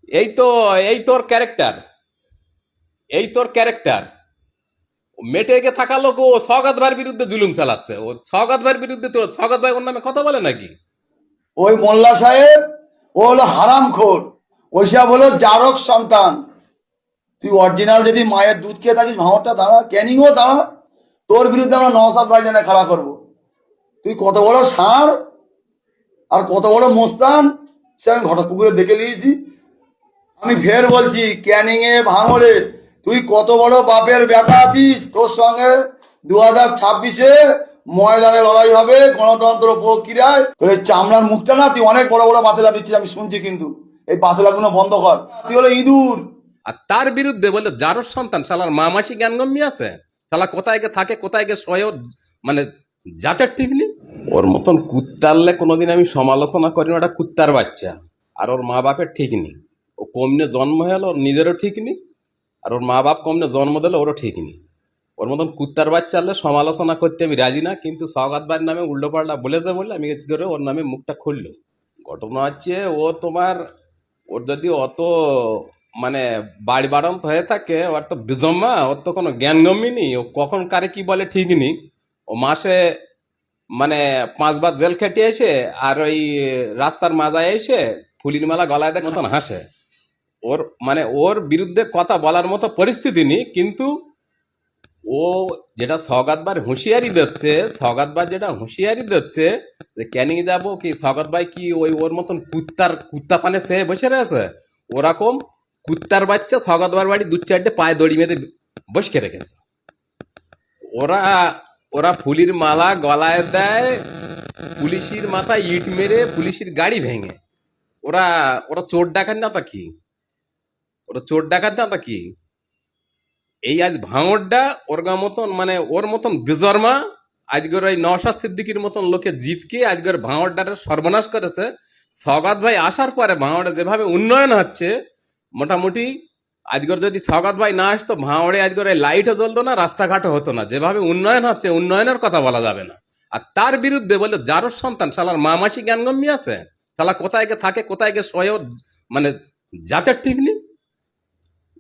এই তো এই তোর ক্যারেক্টার, এই তোর ক্যারেক্টার। মেটেকে থাকা লোক ও সওগাত ভাইয়ের বিরুদ্ধে জুলুম চালাচ্ছে। ও সওগাত ভাইয়ের বিরুদ্ধে, তো সওগাত ভাই ওর নামে কথা বলে নাকি? ওই মোল্লা সাহেব ও হলো হারামখোর, ওইসব হলো জারক সন্তান। তুই অরিজিনাল যদি মায়ের দুধ খেয়ে থাকিস, ভাঁড়টা দাঁড়া, ক্যানিংও দাঁড়া, তোর বিরুদ্ধে আমরা নওশাদ ভাইজানে খাড়া করব। তুই কত বড় ষাঁড় আর কত বড় মোস্তান সে আমি ঘটকপুকুরে দেখে নিয়েছি। আমি ফের বলছি, ক্যানিং এ ভাঙড়ে তুই কত বড় বাপের ব্যাটা আছিস। তোর সঙ্গে 2026-এ ময়দানে লড়াই হবে গণতন্ত্র প্রক্রিয়ায়। তোর এই চামড়ার মুখটা না, তুই অনেক বড় বড় বাতেলা দিচ্ছিস, আমি শুনছি, কিন্তু এই বাতেলাগুলো বন্ধ কর। তুই হলো ইঁদুর। আর তার বিরুদ্ধে বলে যারোর সন্তান, শালার মামাসি জ্ঞানগম্যি আছে, শালা কোথায় গে থাকে কোথায় গে শোয়, মানে জাতের ঠিক নেই। ওর মতন কুত্তারলে কোনোদিন আমি সমালোচনা করি না। ওটা কুত্তার বাচ্চা, আর ওর মা বাপের ঠিক নেই। ও কমনে জন্ম হলো, ওর নিজেরও ঠিক নেই, আর ওর মা বাপ কমনে জন্ম দিলে ওরও ঠিক নেই। ওর মতন কুত্তার বাচ্চা হলে সমালোচনা করতে আমি রাজি না, কিন্তু সওগাত ভাইয়ের নামে উল্টো পাল্টা বলেছে বলে আমি কি করে ওর নামে মুখটা খুললো। ঘটনা হচ্ছে, ও তোমার, ওর যদি অত মানে বাড়ি বাড়ন্ত হয়ে থাকে, ওর তো বিজম্মা, ওর তো কোনো জ্ঞানগম্যই নেই। ও কখন কারে কি বলে ঠিক নেই। ও মাসে মানে 5 বার জেল খেটে এসে আর ওই রাস্তার মাজায় এসে ফুলির মালা গলায় দেখ মতন হাসে। ওর মানে ওর বিরুদ্ধে কথা বলার মতো পরিস্থিতি নেই, কিন্তু ও যেটা সওগাতবার হুঁশিয়ারি দিচ্ছে, সওগাতবার যেটা হুঁশিয়ারি দিচ্ছে যে ক্যানিং যাবো কি, সওগাত ভাই কি ওই ওর মতন কুত্তা পানে সে বসে রয়েছে? ওরকম কুত্তার বাচ্চা সওগাতবার বাড়ি 2-4টে পায়ে দড়ি মেঁধে বসকে রেখেছে। ওরা ওরা ফুলির মালা গলায় দেয়, পুলিশের মাথায় ইট মেরে পুলিশের গাড়ি ভেঙে। ওরা ওরা চোর ডাকাত না তা কি? ওরা চোর ডাকাত না তা কি? এই আজ ভাঙড়টা ওরগা মতন, মানে ওর মতন বিজর্মা আজকের ওই নওশাদ সিদ্দিকীর মতন লোকে জিতকে আজকের ভাঙড়টারে সর্বনাশ করেছে। সওগাত ভাই আসার পরে ভাঙড়ে যেভাবে উন্নয়ন হচ্ছে, মোটামুটি আজকের যদি সওগাত ভাই না আসতো, ভাঙড়ে আজকের এই লাইটও জ্বলতো না, রাস্তাঘাটও হতো না। যেভাবে উন্নয়ন হচ্ছে, উন্নয়নের কথা বলা যাবে না। আর তার বিরুদ্ধে বলে যারোর সন্তান, শালার মামাসি জ্ঞানগম্যি আছে, শালা কোথায় গে থাকে কোথায় গে শোয়, মানে জাতের ঠিক নেই।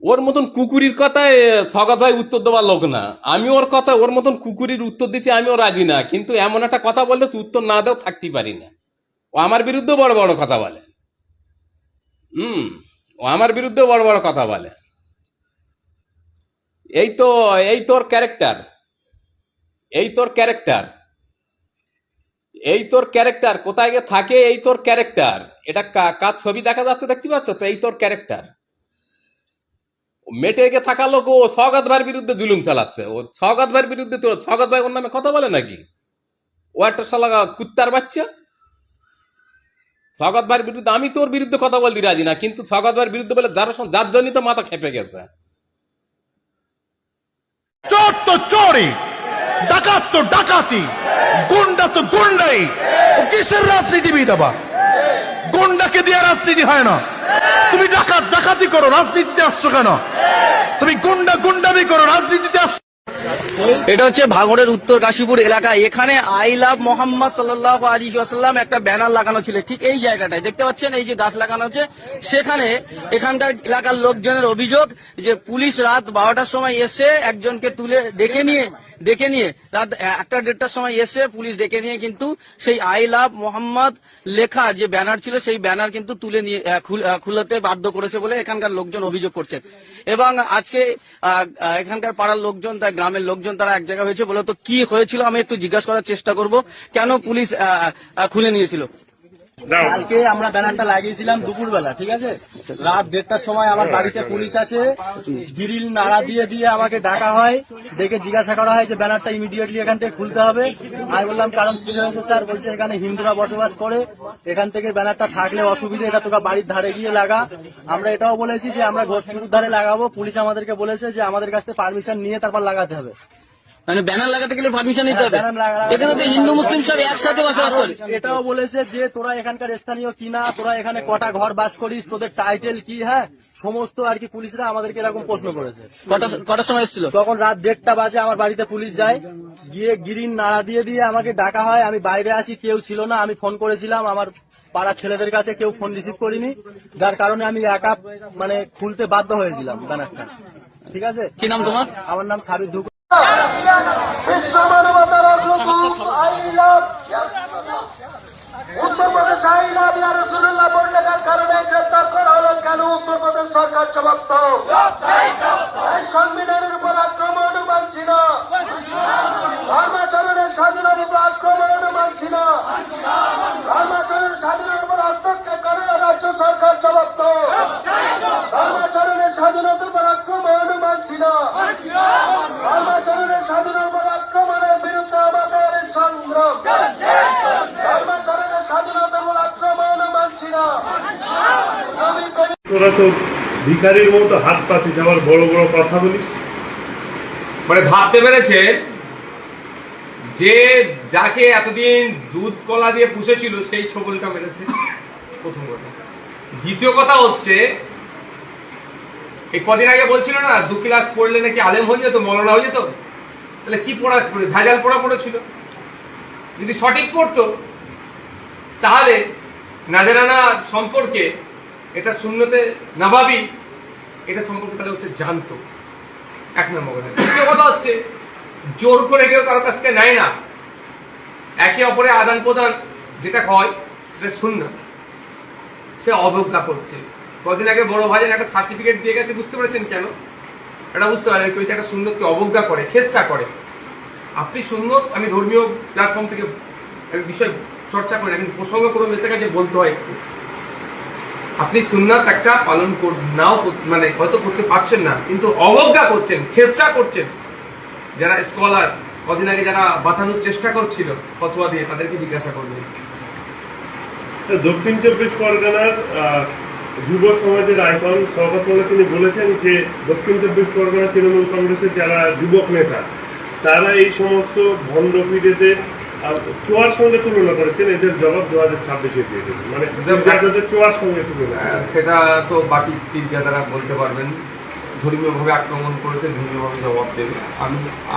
ওর মতন কুকুরির কথায় সওগাত ভাই উত্তর দেওয়ার লোক না। আমি ওর কথা, ওর মতন কুকুরির উত্তর দিতে আমিও রাজি না, কিন্তু এমন একটা কথা বললে উত্তর না দেও থাকতেই পারি না। ও আমার বিরুদ্ধে বড় বড় কথা বলে। হুম, ও আমার বিরুদ্ধে বড় বড় কথা বলে। এই তো এই তোর ক্যারেক্টার, এই তোর ক্যারেক্টার, এই তোর ক্যারেক্টার কোথায় গে থাকে, এই তোর ক্যারেক্টার। এটা কার ছবি দেখা যাচ্ছে দেখতে পাচ্ছ তো? এই তোর ক্যারেক্টার। মেটেকে থাকা লোক ও সওগাত ভাইয়ের বিরুদ্ধে জুলুম চালাচ্ছে। ও সওগাত ভাইয়ের বিরুদ্ধে, তো সওগাত ভাই ওর নামে কথা বলে নাকি? ও একটা শালা কুত্তার বাচ্চা। সওগাত ভাইয়ের বিরুদ্ধে আমি তোর বিরুদ্ধে কথা বলতে রাজি না, কিন্তু সওগাত ভাইয়ের বিরুদ্ধে বলে যার জন্যই তো মাথা খেপে গেছে। চোর তো চোরই, ডাকাত তো ডাকাতি, গুন্ডা তো গুন্ডাই। ও কিসের রাজনীতিবিদ আবার? গুন্ডাকে দিয়ে রাজনীতি হয় না। তুমি ডাকাত ডাকাতি করো, রাজনীতিতে আসছো কেন? তুমি গুন্ডা গুন্ডামি করো, রাজনীতিতে আসছো। এটা হচ্ছে ভাঙড়ের উত্তর কাশীপুর এলাকা। এখানে আই লাভ মোহাম্মদ সাল্লাল্লাহু আলাইহি ওয়াসাল্লাম একটা ব্যানার লাগানো ছিল ঠিক এই জায়গাটায়, দেখতে পাচ্ছেন এই যে গাছ লাগানো হচ্ছে সেখানে। এখানকার এলাকার লোকজনের অভিযোগ যে পুলিশ রাত 12টার সময় এসে একজনকে তুলে ডেকে নিয়ে রাত 1টা-1:30টার সময় এসে পুলিশ ডেকে নিয়ে কিন্তু সেই আই লাভ মোহাম্মদ লেখা যে ব্যানার ছিল সেই ব্যানার কিন্তু তুলে নিয়ে খুলতে বাধ্য করেছে বলে এখানকার লোকজন অভিযোগ করছেন। এবং আজকে এখানকার পাড়ার লোকজন, তার গ্রামের লোকজন তারা এক জায়গা হয়েছে বলে, তো কি হয়েছিল আমি একটু জিজ্ঞাসা করার চেষ্টা করব, কেন পুলিশ খুলে নিয়েছিল। কালকে আমরা ব্যানারটা লাগিয়েছিলাম দুপুরবেলা, ঠিক আছে। রাত 1:30টার সময় আমার বাড়িতে পুলিশ আসে, গ্রিল নাড়া দিয়ে দিয়ে আমাকে ডাকা হয়, দেখে জিজ্ঞাসা করা হয় যে ব্যানারটা ইমিডিয়েটলি এখান থেকে খুলতে হবে। আমি বললাম কারণ কি হয়েছে স্যার? বলছে এখানে হিন্দুরা বসবাস করে, এখান থেকে ব্যানারটা থাকলে অসুবিধা, এটা তোরা বাড়ির ধারে গিয়ে লাগা। আমরা এটাও বলেছি যে আমরা ঘোষপুকুর ধারে লাগাবো। পুলিশ আমাদেরকে বলেছে যে আমাদের কাছ থেকে পারমিশন নিয়ে তারপর লাগাতে হবে। মানে ব্যানার লাগাতে গেলে পারমিশন নিতে হবে। ব্যানার লাগাতে এখানে তো হিন্দু মুসলিম সব একসাথে বসবাস করে। এটাও বলেছে যে তোরা এখানকার স্থানীয় কিনা, তোরা এখানে কটা ঘর বাস করিস, তোদের টাইটেল কি, হ্যাঁ সমস্ত আর কি পুলিশরা আমাদেরকে এরকম প্রশ্ন করেছে। কটার সময় এসেছিল? তখন রাত 1:30 বাজে আমার বাড়িতে পুলিশ যায়, গিয়ে গিরিন নাড়া দিয়ে দিয়ে আমাকে ডাকা হয়। আমি বাইরে আসি, কেউ ছিল না। আমি ফোন করেছিলাম আমার পাড়ার ছেলেদের কাছে, কেউ ফোন রিসিভ করিনি, যার কারণে আমি একা মানে খুলতে বাধ্য হয়েছিলাম ব্যানারটা। ঠিক আছে, কি নাম তোমার? আমার নাম সাবির ধুক। বিশ্ব মানবতার অগ্রদূত আইলাভ উত্তরপ্রদেশ আইলাভ ইয়া রাসূলুল্লাহ বললে যার কারণে গ্রেফতার করা হলো কেন? উত্তরপ্রদেশ সরকার জবাব দাও। এই সংবিধানের উপর আক্রমণ মানছি না, ধর্মাচরণের স্বাধীনতার উপর আক্রমণ মানছি না, ধর্মাচরণের স্বাধীনতার উপর হস্তক্ষেপ করে রাজ্য সরকার জবাব দাও। ধর্মাচরণের স্বাধীনতার উপর আক্রমণ মানছি না, ধর্মাচরণের স্বাধীনতার উপর আক্রমণের বিরুদ্ধে আমাদের সংগ্রাম। ধর্মাচরণের স্বাধীনতার উপর আক্রমণ মানছি না। তোরা তো ভিখারির মতো হাত পাতিস, আবার বড় বড় কথা বলিস। মানে ভাবতে পেরেছে যে যাকে এতদিন দুধ কলা দিয়ে পুষেছিল সেই ছবলটা মেরেছে, প্রথম কথা। দ্বিতীয় কথা হচ্ছে, এই কদিন আগে বলছিল না 2 ক্লাস পড়লে নাকি আলেম হয়ে যেত, মৌলানা হয়ে যেত। তাহলে কি পড়া, ভেজাল পড়া পড়েছিল? যদি সঠিক পড়তো তাহলে নাজরানা সম্পর্কে, এটা সুন্নতে নবাবী, এটা সম্পর্কে তাহলে সে জানতো। এক নম্বর কথা। দ্বিতীয় কথা হচ্ছে, জোর করে কেউ কারো কাছ থেকে নেয় না, একে অপরে আদান প্রদান যেটা হয় সেটা সুন্নাত, সে অবজ্ঞা করছে। কদিন আগে বড় ভাইয়ের একটা সার্টিফিকেট দিয়ে গেছে, বুঝতে পেরেছেন কেন? এটা বুঝতে পারেন, কেউ একটা সুন্নতকে অবজ্ঞা করে, খেচ্ছা করে। আপনি সুন্নত, আমি ধর্মীয় প্ল্যাটফর্ম থেকে বিষয় চর্চা করি না, কিন্তু প্রসঙ্গ কোনো মেসেজে বলতে হয় একটু। আপনি সুন্নাত একটা পালন নাও, মানে হয়তো করতে পারছেন না, কিন্তু অবজ্ঞা করছেন, খেচ্ছা করছেন। যারা স্কলার কদিন আগে যারা বাঁচানোর চেষ্টা করছিল ফতোয়া দিয়ে, তাদেরকে জিজ্ঞাসা করবেন। দক্ষিণ 24 পরগনার যুব সমাজের আইকন শওকত মোল্লা তিনি বলেছেন যে দক্ষিণ 24 পরগনা তৃণমূল কংগ্রেসের যারা যুবক নেতা, তারা এই সমস্ত ভণ্ড পিঠেতে চোয়ার সঙ্গে তুলনা করেছেন। এদের জবাব 2026-এ দিয়ে দেবেন, মানে চোয়ার সঙ্গে তুলনা। সেটা তো বাকি পীরজাদারা বলতে পারবেন। ধর্মীয়ভাবে আক্রমণ করেছে, ধর্মীয়ভাবে জবাব দেবে।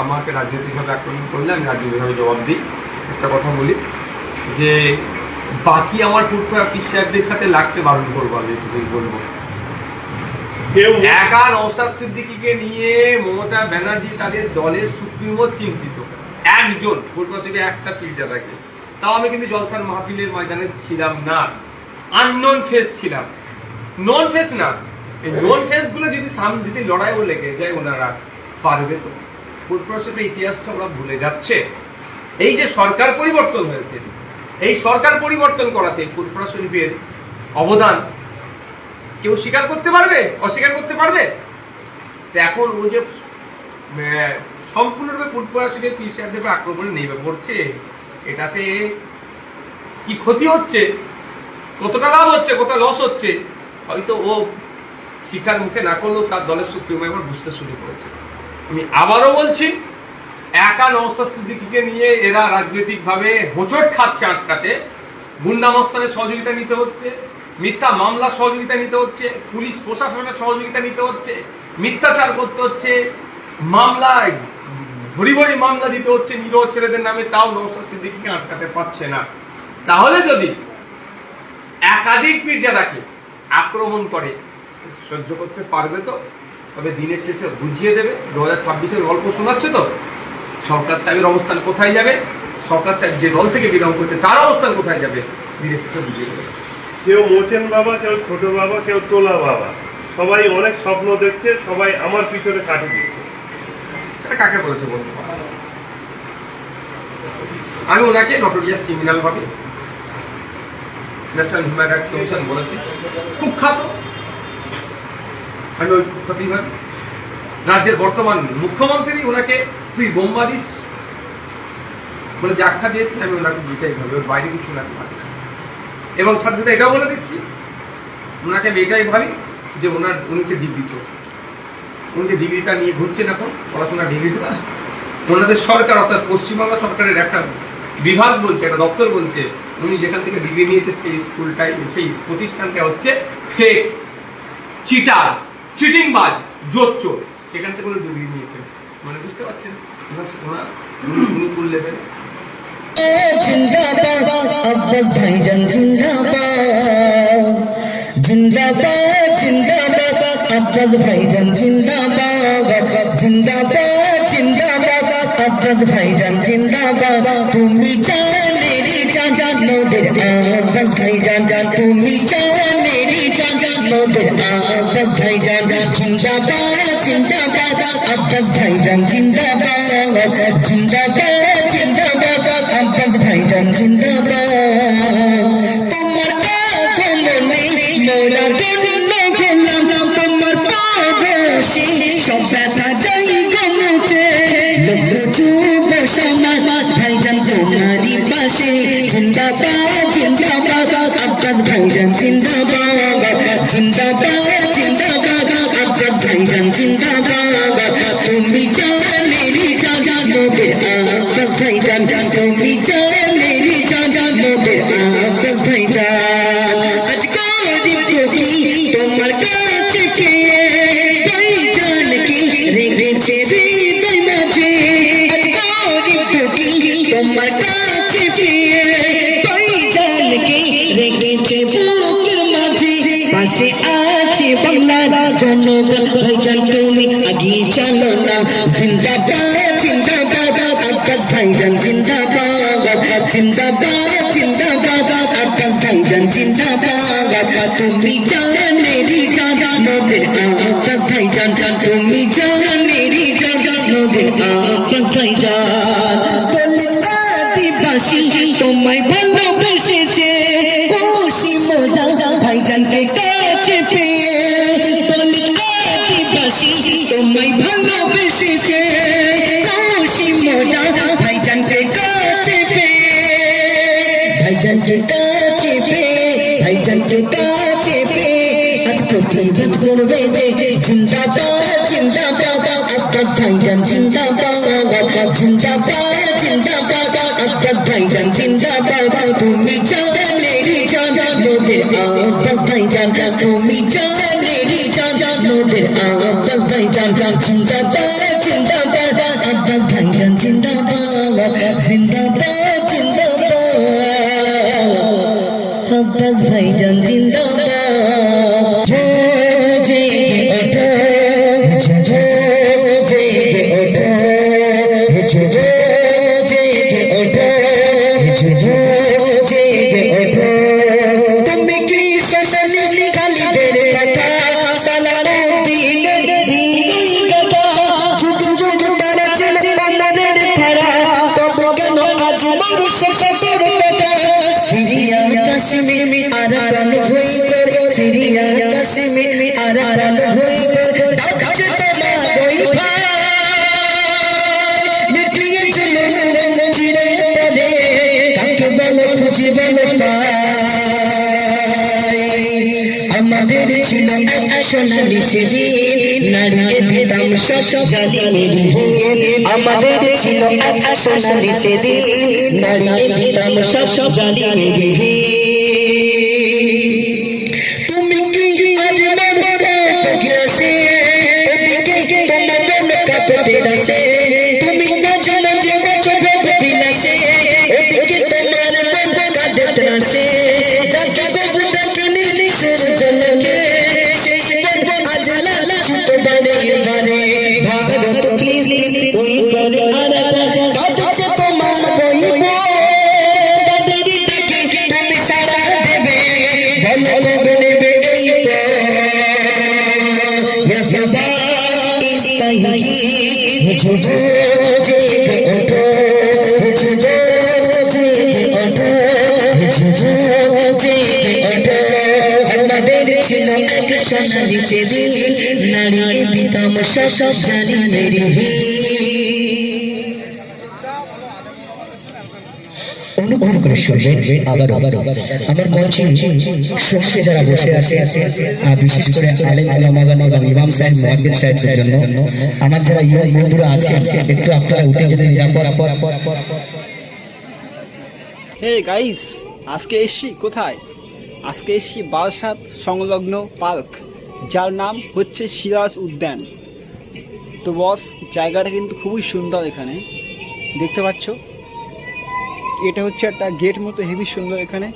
আমাকে রাজনৈতিকভাবে আক্রমণ করলে আমি রাজনৈতিকভাবে জবাব দিই। একটা কথা বলি যে বাকি আমার ফুটফা পিসারদের সাথে লাগতে বারণ করবো, আমি এটুকুই বলবো। একা নওশাদ সিদ্দিকীকে নিয়ে মমতা ব্যানার্জি তাদের দলের সুপ্রিমো চিন্তিত। একজন ফুটবল থেকে একটা পীরজাদাকে, তাও আমি কিন্তু জলসার মাহফিলের ময়দানে ছিলাম না, আননোন ফেস ছিলাম। নন ফেস না, এই নন ফেস গুলো যদি সামনে যদি লড়াইও লেগে যায়, ওনারা পারবে তো? ফুটবল ইতিহাসটা ওরা ভুলে যাচ্ছে। এই যে সরকার পরিবর্তন হয়েছে, এই সরকার পরিবর্তন করাতে ফুটবল শরীফের অবদান কেউ স্বীকার করতে পারবে, অস্বীকার করতে পারবে? এখন ও যে সম্পূর্ণরূপে ফুটবল শরীফের পিসারদের আক্রমণে নেমে পড়ছে, এটাতে কি ক্ষতি হচ্ছে, কতটা লাভ হচ্ছে, কতটা লস হচ্ছে, হয়তো ও শিকার মুখে না করলেও তার দলের সুপ্রিমো এবার বুঝতে শুরু করেছে। আমি আবারও বলছি, একা নওশাদ সিদ্দিকীকে নিয়ে এরা রাজনৈতিকভাবে হোঁচট খাচ্ছে আটকাতে। গুন্ডামস্তানের সহযোগিতা নিতে হচ্ছে, মিথ্যা মামলার সহযোগিতা নিতে হচ্ছে, পুলিশ প্রশাসনের সহযোগিতা নিতে হচ্ছে, মিথ্যাচার করতে হচ্ছে, মামলায় ভরি ভরি মামলা দিতে হচ্ছে নিরীহ ছেলেদের নামে, তাও নওশাদ সিদ্দিকীকে আটকাতে পারছে না। তাহলে যদি একাধিক পীরজাদাকে আক্রমণ করে, সহ্য করতে পারবে তো? তবে দিনের শেষে বুঝিয়ে দেবে। 2026-এর গল্প শোনাচ্ছে তো, সরকার সাহেবের অবস্থান কোথায় যাবে, সরকার সাহেব যে দল থেকে বিলং করছে তার অবস্থান কোথায় যাবে, দিনের শেষে বুঝিয়ে দেবে। কেউ মোচেন বাবা, কেউ ছোট বাবা, কেউ তোলা বাবা, সবাই অনেক স্বপ্ন দেখছে, সবাই আমার পিছনে কাটে দিচ্ছে। সেটা কাকে বলেছে বলতে পারবো না। আমি ওনাকে নটোরিয়াস ক্রিমিনাল ভাবে ন্যাশনাল হিউম্যান রাইটস কমিশন বলেছে, কুখ্যাত। আমি ওই কুখ্যাতই ভাবি। রাজ্যের বর্তমান মুখ্যমন্ত্রী ওনাকে তুই বোমবাদিস বলে যে আখ্যা দিয়েছে, আমি ওনাকে যেটাই ভাবি, ওর বাইরে কিছু না ভাবি। এবং সাথে সাথে এটাও বলে দিচ্ছি, ওনাকে আমি এটাই ভাবি যে উনি যে ডিগ্রি চোর, উনি যে ডিগ্রিটা নিয়ে ঘুরছেন এখন, পড়াশোনার ডিগ্রিটা, ওনাদের সরকার অর্থাৎ পশ্চিমবঙ্গ সরকারের একটা বিভাগ বলছে, একটা দপ্তর বলছে উনি যেখান থেকে ডিগ্রি নিয়েছে সেই স্কুলটাই, সেই প্রতিষ্ঠানটা হচ্ছে ফেক, চিটার, চিটিংবাজ, জোচ্চোর, সেখান থেকে উনি ডিগ্রি নিয়েছেন। মানে বুঝতে পারছেন উনি কোন লেভেল। जिंदाबाद अब्बास भाईजान जिंदाबाद, जिंदाबाद जिंदाबाद अब्बास भाईजान जिंदाबाद, जिंदाबाद जिंदाबाद अब्बास भाईजान जिंदाबाद। তুমি চালেরি জান মোদের अब्बास भाईजान, তুমি চালেরি জান মোদের अब्बास भाईजान। जिंदाबाद जिंदाबाद अब्बास भाईजान जिंदाबाद, जिंदाबाद जिंदाबाद अब्बास भाईजान जिंदाबाद। তোমার আগমনে মোরা ধন্য হলাম, তোমার পাদশে সব ব্যথা যাই গমছে। লোক যুব সমাজ ভাইজান তোমারই পাশে, জিন্দাবাদ জিন্দাবাদ अब्बास भाईजान जिंदाबाद, जिंदाबाद जिंदाबाद अब्बास भाईजान जिंदाबाद। তুমি চালেরি জান মোদের अब्बास भाईजान, তুমি চালেরি জান মোদের अब्बास भाईजान। আজ গরিব দুঃখী তোমার কাছে পেয়ে ভাইজান কি রেখেছে হৃদয় মাঝে। আজ গরিব দুঃখী তোমার কাছে পেয়ে ভাইজান কি রেখেছে বুকের মাঝে। পাশে আছে বাংলার জনগণ ভাইজান তুমি আগিয়ে চলো না। জিন্দাবাদ জিন্দাবাদ अब्बास भाईजान जिंदाबाद, जिंदाबाद जिंदाबाद अब्बास भाईजान जिंदाबाद। তুমি জানেরি জান মোদের अब्बास भाईजान, তুমি জানেরি জান মোদের अब्बास भाईजान। দলিত আদিবাসী তোমায় ভালোবেসেছে, খুশি মোরা ভাইজানকে কাছে পেয়ে। দলিত আদিবাসী তোমায় ভালোবেসেছে, খুশি মোরা ভাইজানকে কাছে পেয়ে। ভাইজানকে কাছে পেয়ে, ভাইজানকে কাছে পেয়ে আজ প্রতিবাদ করবে যে। জিন্দাবাদ জিন্দাবাদ अब्बास भाईजान जिंदाबाद, जिंदाबाद जिंदाबाद अब्बास भाईजान जिंदाबाद। তুমি চালেরি জান মোদের अब्बास भाईजान, তুমি চালেরি জান মোদের अब्बास भाईजान। जिंदाबाद जिंदाबाद अब्बास भाईजान जिंदाबाद, जिंदाबाद जिंदाबाद अब्बास भाईजान जिंदाबाद। जो जेगे उठो, जो जेगे उठो, जो जेगे उठो, जो जेगे उठो। তুমি কি শোনি খালিদের কথা, সালামে দিলের বিনয়ী কথা। যুগ যুগ তারা ছিল বাংলাদের ধারা, তবু কেন আজ মানুষ শতর কথা। সিরিয়া কাশ্মীর আরাকান হয়ে গেল, সিরিয়া কাশ্মীর আরাকান হয়ে গেল। ডাকছে তোমার ওই ভাই, মিটিয়ে চলে চিরে তলে, কাকে বলো খুঁজে বলো পাই। আমাদের ছিল এক সোনালি সেদিন, নারীকে দিতাম শত জালিমের ঋণ। আমাদের ছিল এক সোনালি সেদিন, নারীকে দিতাম শত জালিমের ঋণ। তুমি কি আজ মন গেছে, ওদিকে তোমার মন কাঁপতে আসে। তুমি মাঝে মাঝে বাঁচো ভোগ বিলাসে, ওদিকে তোমার মন কাঁদতে আসে। যাকে গবু তাকে নিঃশ্বাস জলকে, শেষ আজ লালা বারে বারে। ভারত ফিলিস্তিন ওই করে আরাকান, কাঁদছে তোমার বইব। তাদের দেখে তুমি সারা দেবে, ভালো নেবে এই ইয়াসবা ইস্তাইকি। जो जेगे उठो, जो जेगे उठो, जो जेगे उठो। আমাদের ছিল এক সোনালি সেদিন, নারীকে দিতাম শত জালিমের ঋণ। মন করে শুনবেন আবার আমার মঞ্চে সঙ্গে যারা বসে আছে বিশেষ করে আলেম ওলামাগণ এবং ইমাম সাহেব মুয়াজ্জিন সাহেবদের জন্য আমার যারা ইমাম বন্ধুরা আছে একটু আপনারা উঠে যেতে নিরাপদ। হে গাইস, আজকে এসছি কোথায়? আজকে এসছি বারাসাত সংলগ্ন পার্ক, যার নাম হচ্ছে সিরাজ উদ্যান। তো বস, জায়গাটা কিন্তু খুবই সুন্দর। এখানে দেখতে পাচ্ছ, এটা হচ্ছে একটা গেট মতো, হেভি সুন্দর এখানে।